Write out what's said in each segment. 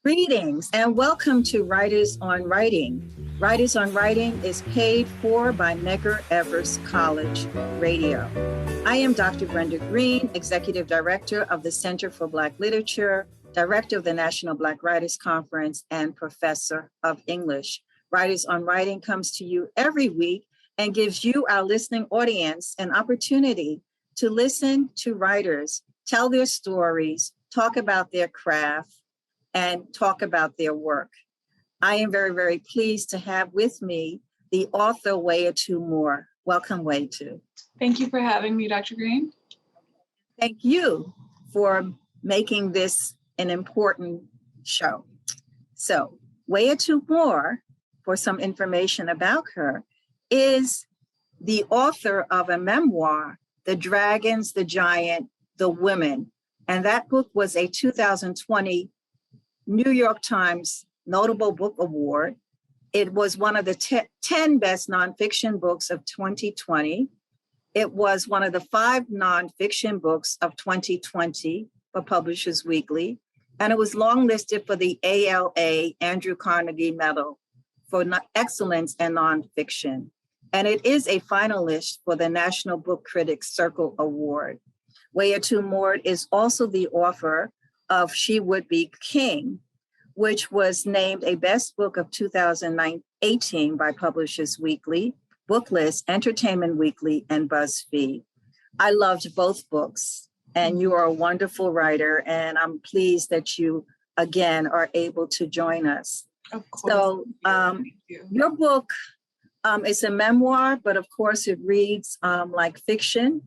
Greetings and welcome to Writers on Writing. Writers on Writing is paid for by Medgar Evers College Radio. I am Dr. Brenda Greene, Executive Director of the Center for Black Literature, Director of the National Black Writers Conference, and Professor of English. Writers on Writing comes to you every week and gives you, our listening audience, an opportunity to listen to writers, tell their stories, talk about their craft, and talk about their work. I am very, very pleased to have with me the author, Wayétu Moore. Welcome, Wayétu. Thank you for having me, Dr. Greene. Thank you for making this an important show. So, Wayétu Moore, for some information about her, is the author of a memoir, The Dragons, the Giant, the Women. And that book was a 2020 New York Times Notable Book Award. It was one of the 10 best nonfiction books of 2020. It was one of the 5 nonfiction books of 2020 for Publishers Weekly. And it was longlisted for the ALA Andrew Carnegie Medal for Excellence in Nonfiction. And it is a finalist for the National Book Critics Circle Award. Wayétu Moore is also the author of She Would Be King, which was named a best book of 2018 by Publishers Weekly, Booklist, Entertainment Weekly, and BuzzFeed. I loved both books, and you are a wonderful writer, and I'm pleased that you, again, are able to join us. Of course. So your book is a memoir, but of course it reads like fiction,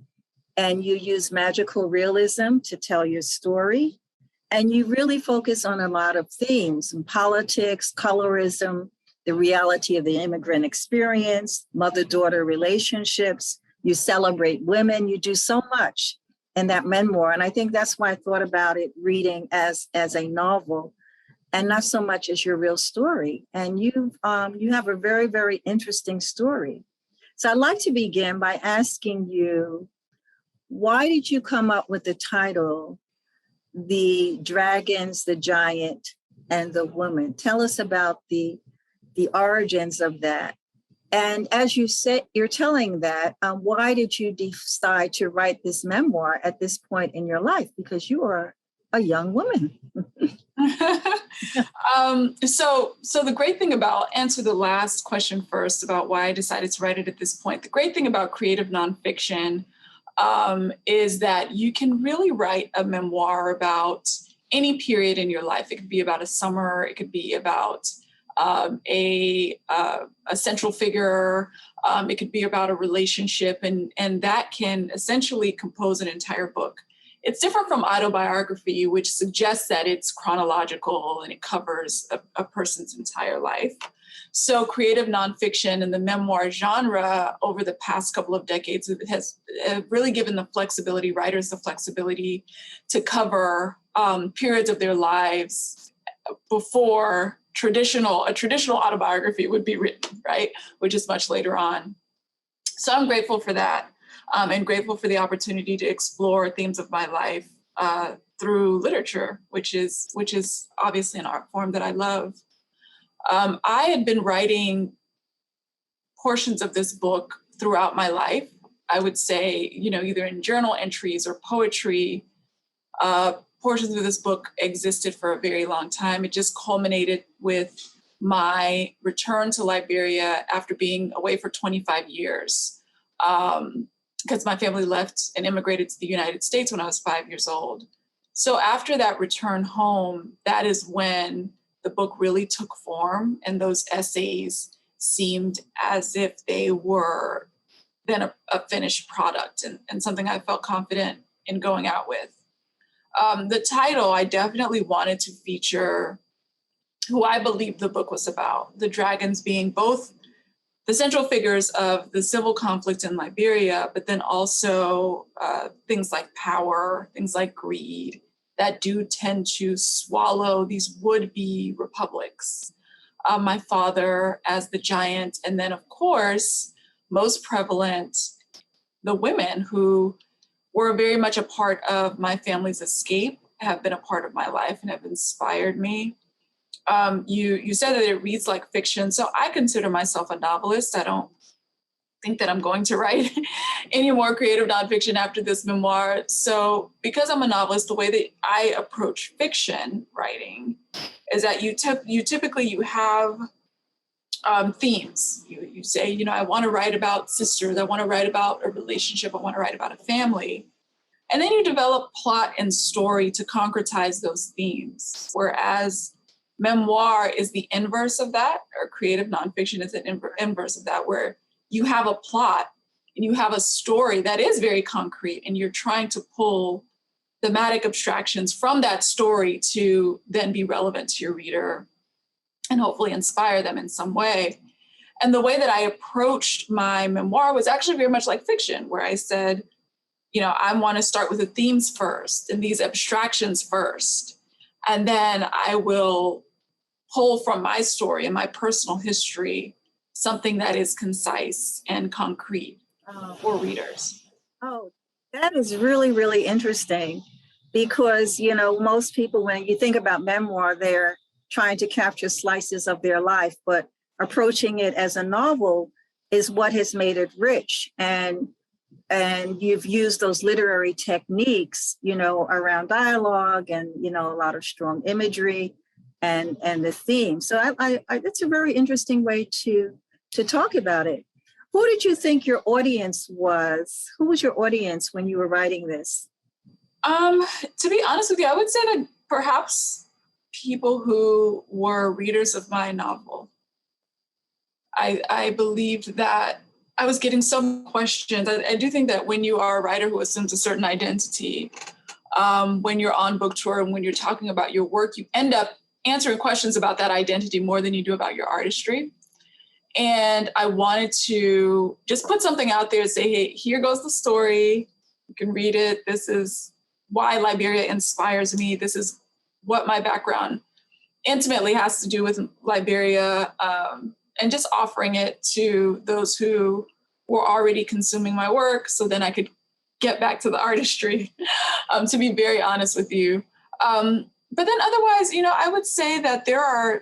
and you use magical realism to tell your story. And you really focus on a lot of themes: politics, colorism, the reality of the immigrant experience, mother-daughter relationships. You celebrate women. You do so much in that memoir. And I think that's why I thought about it reading as a novel and not so much as your real story. And you have a very, very interesting story. So I'd like to begin by asking you, why did you come up with the title, The Dragons, the Giant, and the Woman? Tell us about the origins of that. And as you said, you're telling that, why did you decide to write this memoir at this point in your life? Because you are a young woman. So the great thing about, answer the last question first about why I decided to write it at this point. The great thing about creative nonfiction is that you can really write a memoir about any period in your life. It could be about a summer. It could be about a central figure. It could be about a relationship, and that can essentially compose an entire book. It's different from autobiography, which suggests that it's chronological and it covers a person's entire life. So creative nonfiction and the memoir genre over the past couple of decades has really given the flexibility, writers the flexibility to cover periods of their lives before a traditional autobiography would be written, right? Which is much later on. So I'm grateful for that, and grateful for the opportunity to explore themes of my life through literature, which is obviously an art form that I love. I had been writing portions of this book throughout my life. I would say, either in journal entries or poetry. Portions of this book existed for a very long time. It just culminated with my return to Liberia after being away for 25 years, because my family left and immigrated to the United States when I was 5 years old. So after that return home, that is when the book really took form, and those essays seemed as if they were then a finished product and something I felt confident in going out with. The title, I definitely wanted to feature who I believed the book was about, the dragons being both the central figures of the civil conflict in Liberia, but then also things like power, things like greed, that do tend to swallow these would-be republics. My father as the giant, and then of course, most prevalent, the women who were very much a part of my family's escape, have been a part of my life and have inspired me. You said that it reads like fiction. So I consider myself a novelist. I don't think that I'm going to write any more creative nonfiction after this memoir. So because I'm a novelist, the way that I approach fiction writing is that you typically have themes. You say, you know, I want to write about sisters. I want to write about a relationship. I want to write about a family. And then you develop plot and story to concretize those themes. Whereas memoir is the inverse of that, or creative nonfiction is an inverse of that, where you have a plot and you have a story that is very concrete, and you're trying to pull thematic abstractions from that story to then be relevant to your reader and hopefully inspire them in some way. And the way that I approached my memoir was actually very much like fiction, where I said, you know, I want to start with the themes first and these abstractions first. And then I will pull from my story and my personal history something that is concise and concrete for readers. Oh, that is really, really interesting, because, you know, most people, when you think about memoir, they're trying to capture slices of their life, but approaching it as a novel is what has made it rich. And you've used those literary techniques, you know, around dialogue and, you know, a lot of strong imagery and the theme. So I that's a very interesting way to talk about it. Who did you think your audience was? Who was your audience when you were writing this? To be honest with you, I would say that perhaps people who were readers of my novel. I believed that I was getting some questions. I do think that when you are a writer who assumes a certain identity, when you're on book tour and when you're talking about your work, you end up answering questions about that identity more than you do about your artistry. And I wanted to just put something out there and say, hey, here goes the story. You can read it. This is why Liberia inspires me. This is what my background intimately has to do with Liberia, and just offering it to those who were already consuming my work, so then I could get back to the artistry, to be very honest with you. But then otherwise, you know, I would say that there are,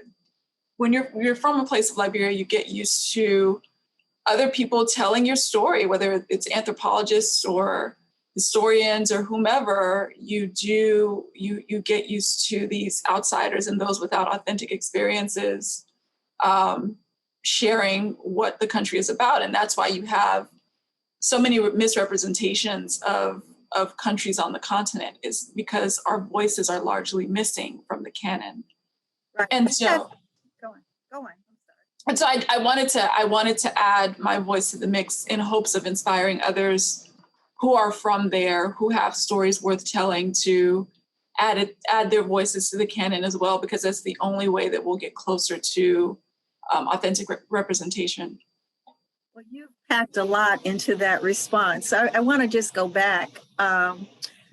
when you're from a place of Liberia, you get used to other people telling your story, whether it's anthropologists or historians or whomever. You get used to these outsiders and those without authentic experiences sharing what the country is about. And that's why you have so many misrepresentations of countries on the continent, is because our voices are largely missing from the canon. Right. And so Go on. I'm sorry. And so I wanted to add my voice to the mix in hopes of inspiring others who are from there, who have stories worth telling, to add their voices to the canon as well, because that's the only way that we'll get closer to authentic representation. Well, you packed a lot into that response. So I want to just go back.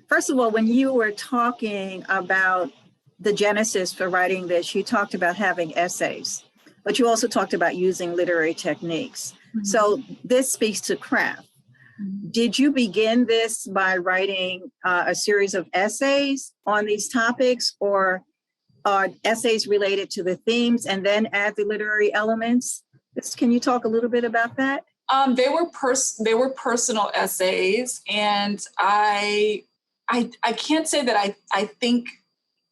First of all, when you were talking about the genesis for writing this, you talked about having essays, but you also talked about using literary techniques. Mm-hmm. So this speaks to craft. Mm-hmm. Did you begin this by writing a series of essays on these topics, or essays related to the themes and then add the literary elements? Can you talk a little bit about that? They were personal essays, and I can't say that I think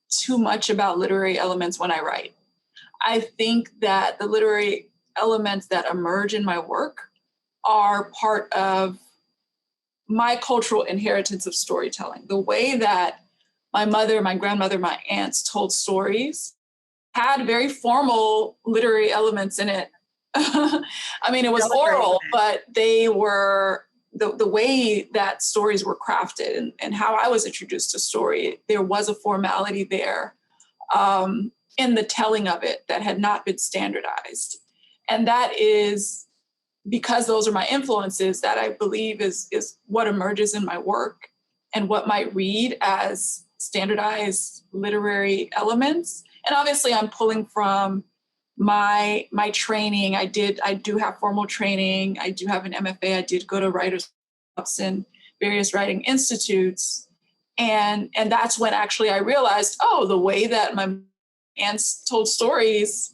too much about literary elements when I write. I think that the literary elements that emerge in my work are part of my cultural inheritance of storytelling. The way that my mother, my grandmother, my aunts told stories had very formal literary elements in it. I mean, it was oral, but they were the way that stories were crafted and how I was introduced to story. There was a formality there in the telling of it that had not been standardized. And that is because those are my influences, that I believe is what emerges in my work and what might read as standardized literary elements. And obviously I'm pulling from my training. I do have formal training. I do have an MFA. I did go to writers' clubs and various writing institutes. And that's when actually I realized, the way that my and told stories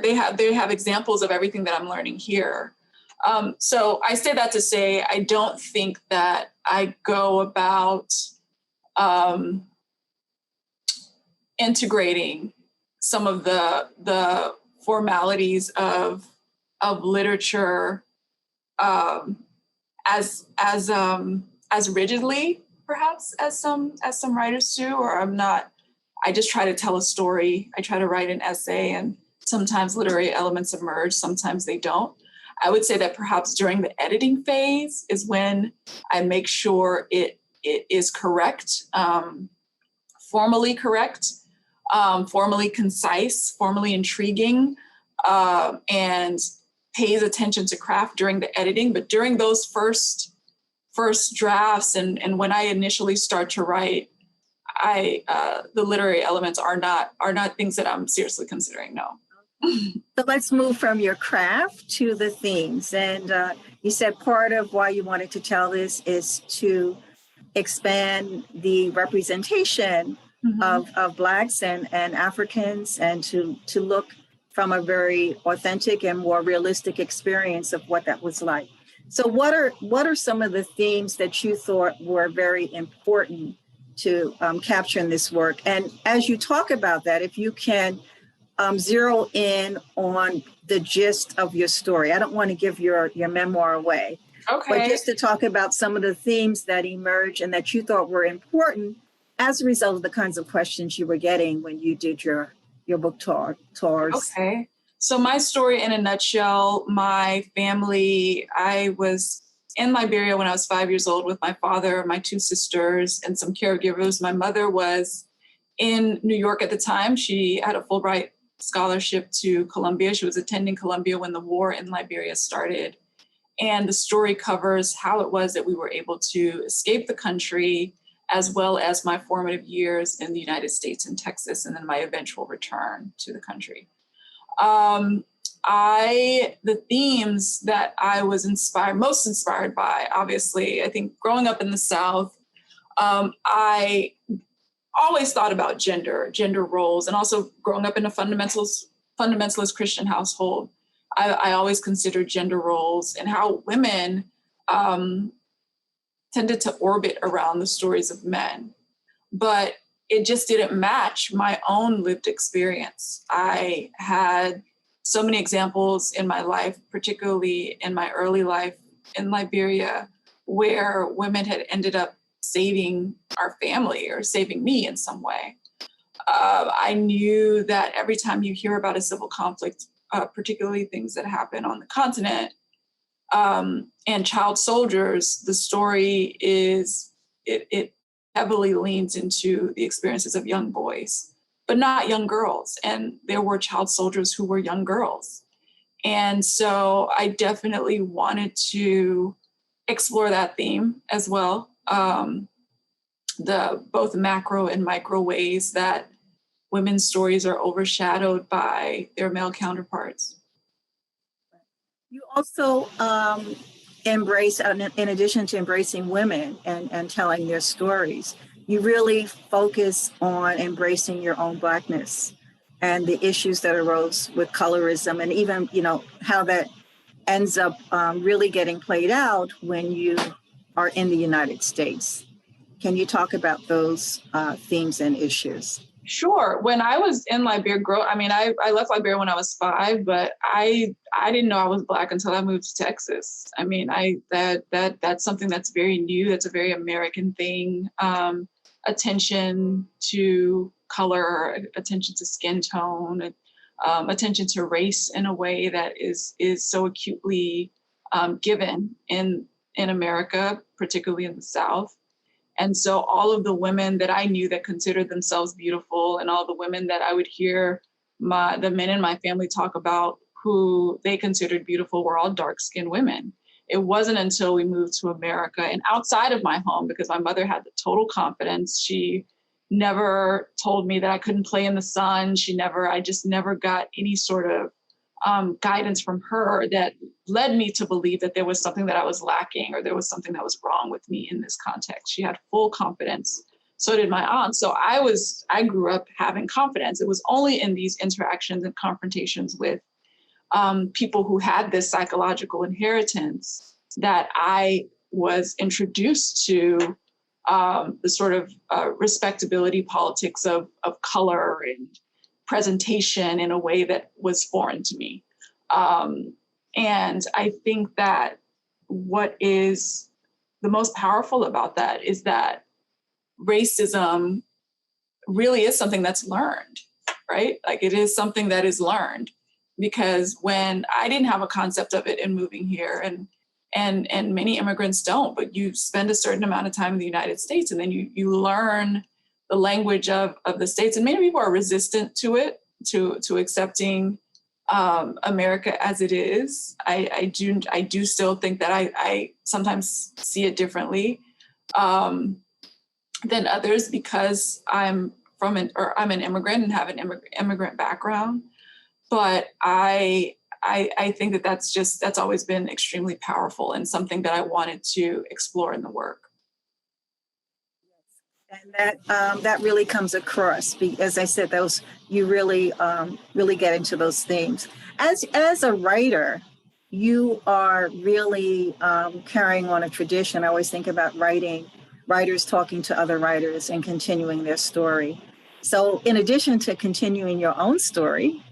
they have examples of everything that I'm learning here. So I say that to say, I don't think that I go about integrating some of the formalities of literature as rigidly, perhaps, as some writers do, or I just try to tell a story. I try to write an essay, and sometimes literary elements emerge, sometimes they don't. I would say that perhaps during the editing phase is when I make sure it is correct, formally correct, formally concise, formally intriguing, and pays attention to craft during the editing. But during those first drafts and when I initially start to write, the literary elements are not things that I'm seriously considering, no. So let's move from your craft to the themes. And you said part of why you wanted to tell this is to expand the representation of Blacks and Africans, and to look from a very authentic and more realistic experience of what that was like. So what are some of the themes that you thought were very important to capture in this work? And as you talk about that, if you can zero in on the gist of your story. I don't want to give your memoir away. Okay. But just to talk about some of the themes that emerged and that you thought were important as a result of the kinds of questions you were getting when you did your book tours. Okay. So my story in a nutshell, my family, I was in Liberia when I was 5 years old with my father, my two sisters, and some caregivers. My mother was in New York at the time. She had a Fulbright scholarship to Columbia. She was attending Columbia when the war in Liberia started. And the story covers how it was that we were able to escape the country, as well as my formative years in the United States and Texas, and then my eventual return to the country. The themes that I was most inspired by, obviously, I think growing up in the South, I always thought about gender roles, and also growing up in a fundamentalist Christian household, I always considered gender roles and how women tended to orbit around the stories of men. But it just didn't match my own lived experience. I had so many examples in my life, particularly in my early life in Liberia, where women had ended up saving our family or saving me in some way. I knew that every time you hear about a civil conflict, particularly things that happen on the continent, and child soldiers, the story it heavily leans into the experiences of young boys, but not young girls. And there were child soldiers who were young girls. And so I definitely wanted to explore that theme as well. The both macro and micro ways that women's stories are overshadowed by their male counterparts. You also embrace, in addition to embracing women and telling their stories, you really focus on embracing your own Blackness and the issues that arose with colorism, and even, how that ends up really getting played out when you are in the United States. Can you talk about those themes and issues? Sure. When I was in Liberia, I left Liberia when I was 5, but I didn't know I was Black until I moved to Texas. I mean, that's something that's very new. That's a very American thing. Attention to color, attention to skin tone, attention to race in a way that is so acutely given in America, particularly in the South. And so all of the women that I knew that considered themselves beautiful, and all the women that I would hear the men in my family talk about who they considered beautiful, were all dark-skinned women. It wasn't until we moved to America and outside of my home, because my mother had the total confidence. She never told me that I couldn't play in the sun. I just never got any sort of guidance from her that led me to believe that there was something that I was lacking, or there was something that was wrong with me in this context. She had full confidence. So did my aunt. So I grew up having confidence. It was only in these interactions and confrontations with people who had this psychological inheritance that I was introduced to the sort of respectability politics of color and presentation in a way that was foreign to me. And I think that what is the most powerful about that is that racism really is something that's learned, right? Like it is something that is learned, because when I didn't have a concept of it in moving here, and many immigrants don't, but you spend a certain amount of time in the United States and then you learn the language of the States, and many people are resistant to it, to accepting America as it is. I do still think that I sometimes see it differently than others, because I'm an immigrant and have an immigrant background. But I think that that's always been extremely powerful and something that I wanted to explore in the work. And that really comes across, as I said, you really get into those themes. As a writer, you are really carrying on a tradition. I always think about writers talking to other writers and continuing their story. So in addition to continuing your own story,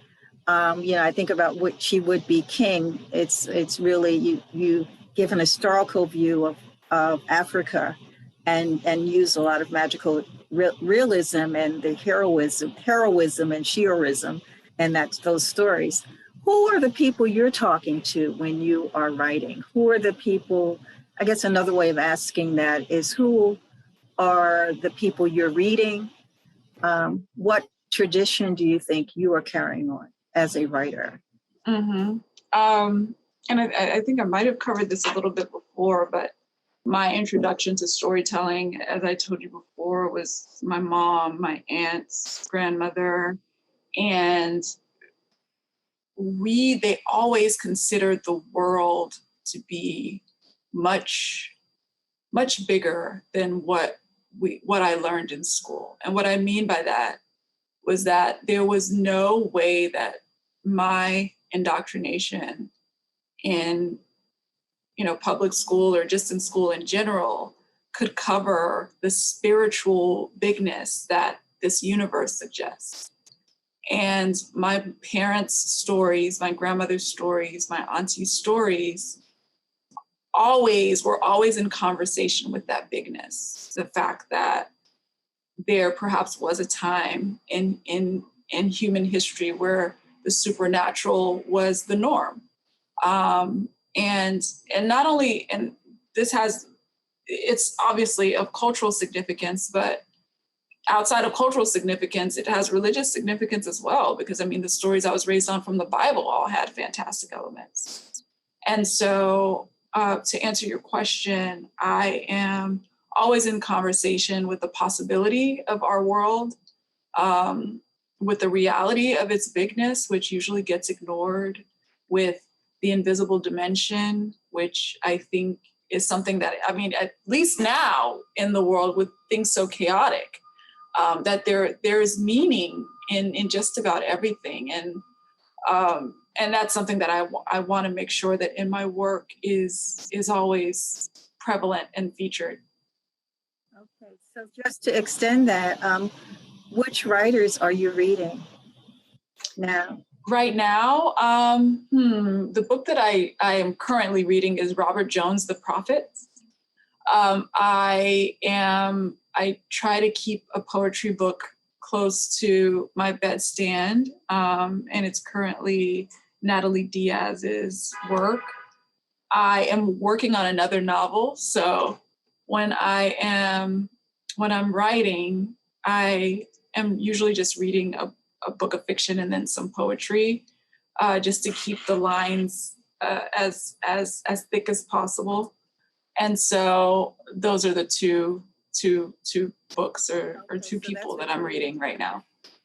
I think about what She Would Be King. It's really you give an historical view of Africa and use a lot of magical realism and the heroism and sheerism and those stories. Who are the people you're talking to when you are writing? Who are the people? I guess another way of asking that is, who are the people you're reading? What tradition do you think you are carrying on as a writer? Mm-hmm. And I think I might have covered this a little bit before, but my introduction to storytelling, as I told you before, was my mom, my aunt's grandmother, and they always considered the world to be much, much bigger than what I learned in school. And what I mean by that was that there was no way that my indoctrination in public school or just in school in general could cover the spiritual bigness that this universe suggests. And my parents' stories, my grandmother's stories, my auntie's stories were always in conversation with that bigness. The fact that there perhaps was a time in human history where the supernatural was the norm. And not only, and it's obviously of cultural significance, but outside of cultural significance, it has religious significance as well, because the stories I was raised on from the Bible all had fantastic elements. And so to answer your question, I am always in conversation with the possibility of our world, with the reality of its bigness, which usually gets ignored, with the invisible dimension, which I think is something that, at least now in the world with things so chaotic, that there is meaning in just about everything. And that's something that I want to make sure that in my work is always prevalent and featured. Okay, so just to extend that, which writers are you reading now? Right now, the book that I am currently reading is Robert Jones' The Prophets. I try to keep a poetry book close to my bedstand, and it's currently Natalie Diaz's work. I am working on another novel, so when I'm writing, I am usually just reading a book of fiction and then some poetry, just to keep the lines as thick as possible. And so those are the two books or two people that I'm reading right now.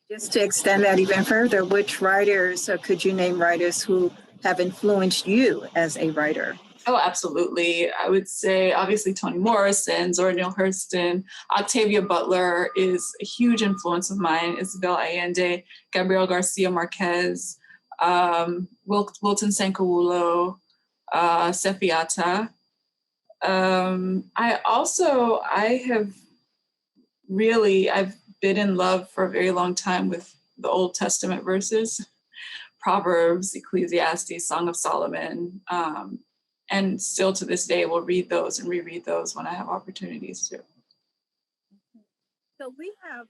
Just to extend that even further, which writers, or could you name writers who have influenced you as a writer? Oh, absolutely. I would say, obviously, Toni Morrison, Zora Neale Hurston, Octavia Butler is a huge influence of mine, Isabel Allende, Gabriel Garcia Marquez, Wilton Sankawulo, Sefiata. I've been in love for a very long time with the Old Testament verses, Proverbs, Ecclesiastes, Song of Solomon, and still to this day will read those and reread those when I have opportunities to. So we have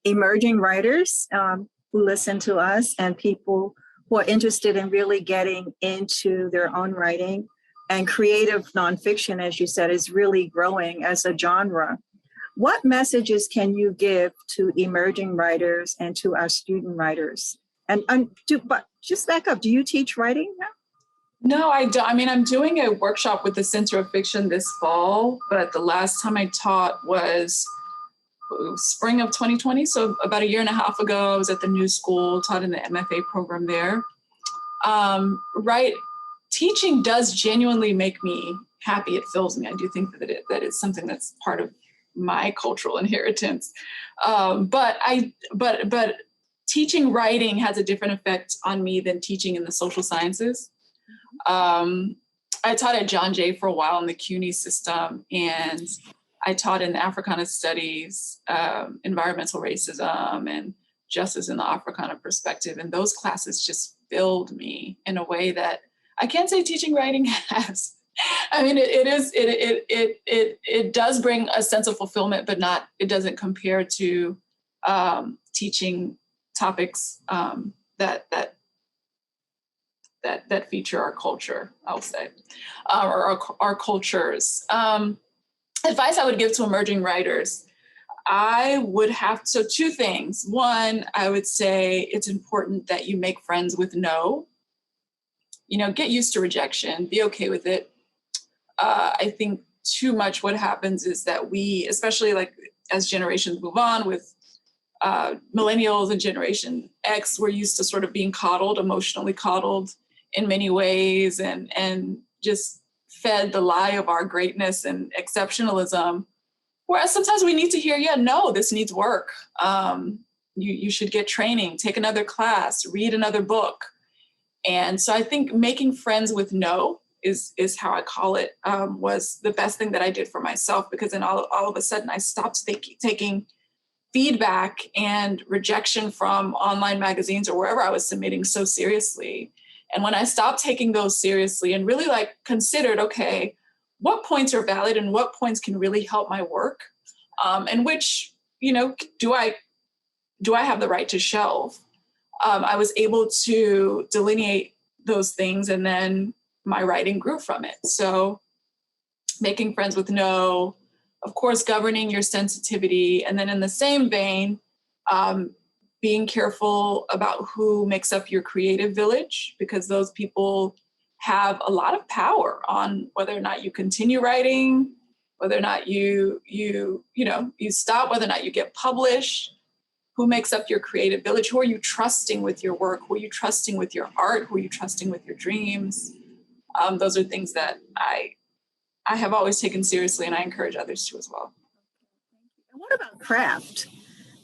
emerging writers who listen to us and people who are interested in really getting into their own writing, and creative nonfiction, as you said, is really growing as a genre. What messages can you give to emerging writers and to our student writers? But just back up, do you teach writing now? No, I don't. I mean, I'm doing a workshop with the Center of Fiction this fall, but the last time I taught was spring of 2020. So about a year and a half ago, I was at the New School, taught in the MFA program there. Right. Teaching does genuinely make me happy. It fills me. I do think that it's something that's part of my cultural inheritance. But teaching writing has a different effect on me than teaching in the social sciences. I taught at John Jay for a while in the CUNY system, and I taught in Africana Studies, environmental racism, and justice in the Africana perspective. And those classes just filled me in a way that I can't say teaching writing has. I mean, it does bring a sense of fulfillment, but it doesn't compare to teaching topics that feature our culture, I'll say, or our cultures. Advice I would give to emerging writers, so two things. One, I would say it's important that you make friends with no. Get used to rejection, be okay with it. I think too much what happens is that we, especially like as generations move on with millennials and Generation X, we're used to sort of being coddled, emotionally coddled in many ways, and just fed the lie of our greatness and exceptionalism. Whereas sometimes we need to hear, no, this needs work. You should get training, take another class, read another book. And so I think making friends with no is how I call it, was the best thing that I did for myself, because then all of a sudden I stopped taking feedback and rejection from online magazines or wherever I was submitting so seriously. And when I stopped taking those seriously and really considered, okay, what points are valid and what points can really help my work, and which, do I have the right to shelve? I was able to delineate those things, and then my writing grew from it. So making friends with no, of course, governing your sensitivity. And then in the same vein, being careful about who makes up your creative village, because those people have a lot of power on whether or not you continue writing, whether or not you stop, whether or not you get published. Who makes up your creative village? Who are you trusting with your work? Who are you trusting with your art? Who are you trusting with your dreams? Those are things that I have always taken seriously, and I encourage others to as well. And what about craft?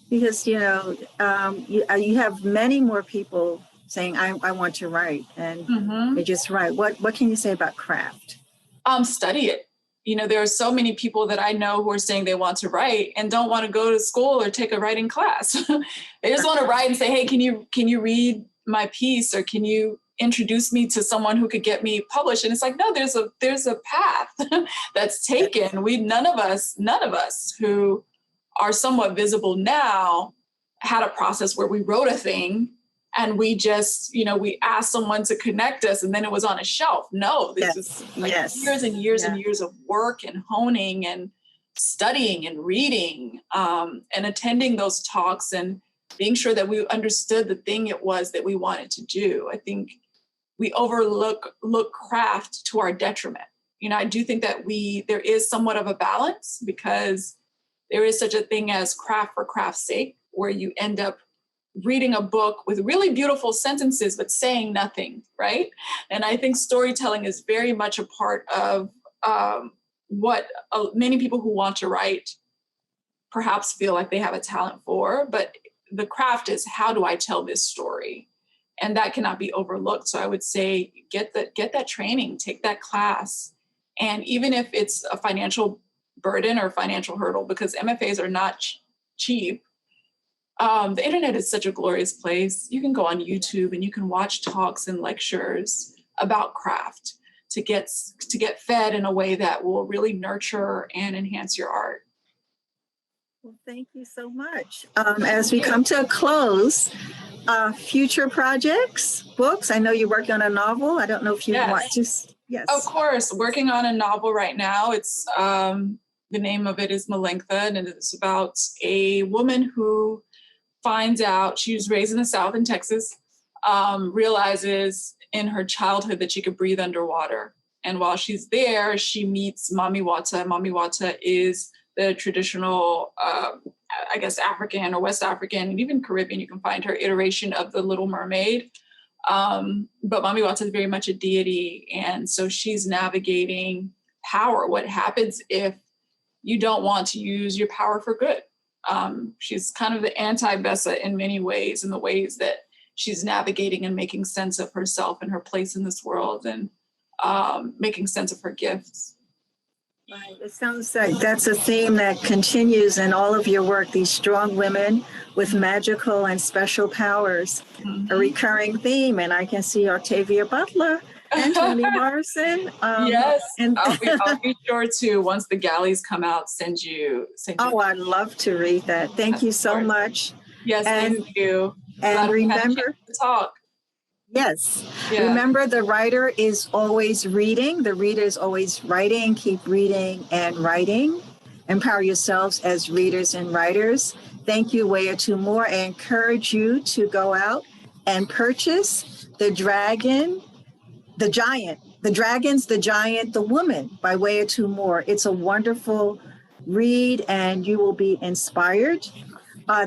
Because, you have many more people saying, I want to write, and they just write. What can you say about craft? Study it. There are so many people that I know who are saying they want to write and don't want to go to school or take a writing class. They just want to write and say, hey, can you read my piece, or can you introduce me to someone who could get me published? And it's like, no, there's a path that's taken. None of us who are somewhat visible now had a process where we wrote a thing and we just, we asked someone to connect us and then it was on a shelf. No, this is years and years and years of work and honing and studying and reading, and attending those talks and being sure that we understood the thing it was that we wanted to do. I think we look craft to our detriment. I do think that there is somewhat of a balance, because there is such a thing as craft for craft's sake, where you end up reading a book with really beautiful sentences, but saying nothing, right? And I think storytelling is very much a part of what many people who want to write perhaps feel like they have a talent for, but the craft is, how do I tell this story? And that cannot be overlooked. So I would say, get that training, take that class. And even if it's a financial burden or financial hurdle, because MFAs are not cheap, the internet is such a glorious place. You can go on YouTube and you can watch talks and lectures about craft to get fed in a way that will really nurture and enhance your art. Well, thank you so much. As we come to a close, future projects, books. I know you're working on a novel. I don't know if you want to. Yes. Of course, working on a novel right now. It's the name of it is Malinctha, and it's about a woman who finds out, she was raised in the South in Texas, realizes in her childhood that she could breathe underwater. And while she's there, she meets Mami Wata. Mami Wata is the traditional, I guess, African or West African, and even Caribbean, you can find her iteration of the Little Mermaid. But Mami Wata is very much a deity. And so she's navigating power. What happens if you don't want to use your power for good? She's kind of the anti-Bessa in many ways, in the ways that she's navigating and making sense of herself and her place in this world, and making sense of her gifts. Right. It sounds like that's a theme that continues in all of your work, these strong women with magical and special powers, a recurring theme. And I can see Octavia Butler and Toni Morrison. Yes, and I'll be sure to, once the galleys come out, send you. Oh, I'd love to read that. Thank you so much. Yes, thank you. And remember to talk. Yes. Yeah. Remember, the writer is always reading. The reader is always writing. Keep reading and writing. Empower yourselves as readers and writers. Thank you, Wayétu Moore. I encourage you to go out and purchase The Dragons, the Giant, the Woman by Wayétu Moore. It's a wonderful read and you will be inspired.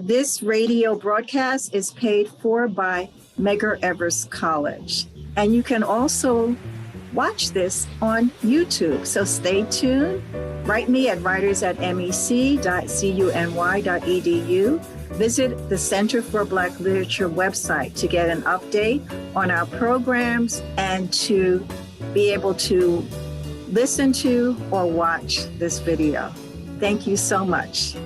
This radio broadcast is paid for by Medgar Evers College. And you can also watch this on YouTube. So stay tuned. Write me at writers@mec.cuny.edu. Visit the Center for Black Literature website to get an update on our programs and to be able to listen to or watch this video. Thank you so much.